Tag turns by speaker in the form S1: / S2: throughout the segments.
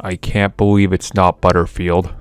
S1: I can't believe it's not Butterfield.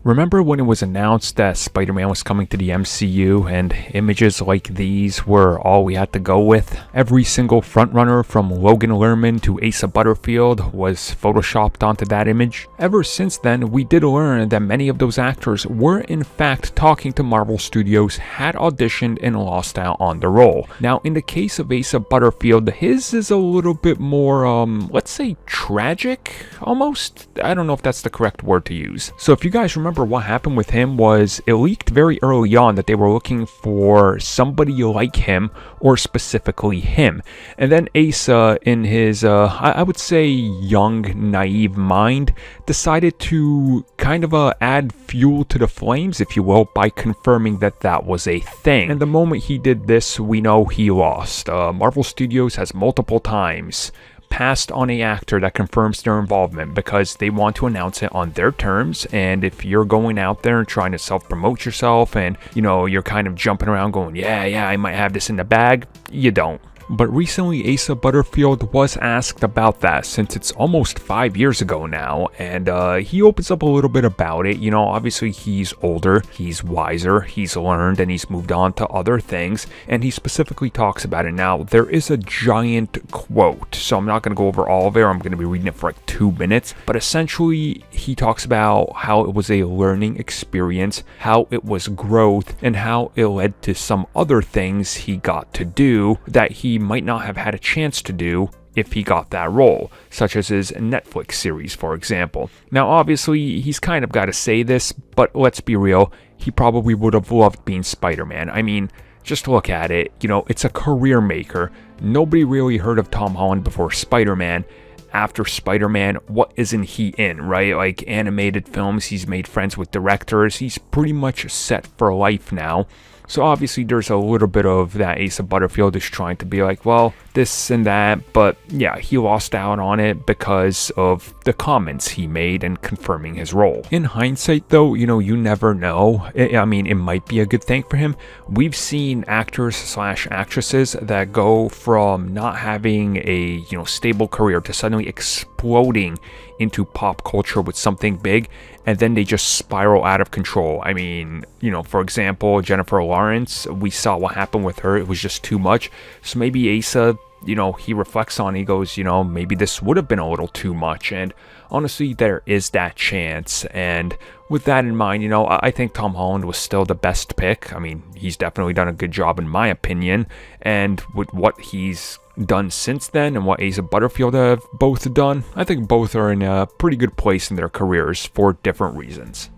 S1: Remember when it was announced that Spider-Man was coming to the MCU and images like these were all we had to go with? Every single frontrunner from Logan Lerman to Asa Butterfield was photoshopped onto that image. Ever since then, we did learn that many of those actors were in fact talking to Marvel Studios, had auditioned and lost out on the role. Now, in the case of Asa Butterfield, his is a little bit more, let's say tragic, almost? I don't know if that's the correct word to use. So if you guys remember, what happened with him was it leaked very early on that they were looking for somebody like him, or specifically him. And then Asa, in his, I would say young, naive mind, decided to kind of add fuel to the flames, if you will, by confirming that that was a thing. And the moment he did this, we know he lost. Marvel Studios has multiple times passed on an actor that confirms their involvement because they want to announce it on their terms. And if you're going out there and trying to self-promote yourself and, you know, you're kind of jumping around going, yeah, I might have this in the bag, you don't. But recently, Asa Butterfield was asked about that, since it's almost 5 years ago now, and he opens up a little bit about it. You know, obviously he's older, he's wiser, he's learned, and he's moved on to other things, and he specifically talks about it. Now, there is a giant quote, so I'm not going to go over all of it, I'm going to be reading it for like 2 minutes, but essentially he talks about how it was a learning experience, how it was growth, and how it led to some other things he got to do that he might not have had a chance to do if he got that role, such as his Netflix series, for example. Now, obviously, he's kind of got to say this, but let's be real, he probably would have loved being Spider-Man. I mean, just look at it, you know, it's a career maker. Nobody really heard of Tom Holland before Spider-Man. After Spider-Man, what isn't he in, right? Like animated films, he's made friends with directors, he's pretty much set for life now. So obviously there's a little bit of that Asa Butterfield is trying to be like, well, this and that, but yeah, he lost out on it because of the comments he made and confirming his role. In hindsight though, you know, you never know. I mean, it might be a good thing for him. We've seen actors slash actresses that go from not having a, you know, stable career to suddenly exploding into pop culture with something big, and then they just spiral out of control. I mean, you know, for example, Jennifer Lawrence, we saw what happened with her. It was just too much. So maybe Asa, you know, he reflects on it, he goes, you know, maybe this would have been a little too much. And honestly, there is that chance. And with that in mind, you know, I think Tom Holland was still the best pick. I mean, he's definitely done a good job in my opinion. And with what he's done since then and what Asa Butterfield have both done, I think both are in a pretty good place in their careers for different reasons.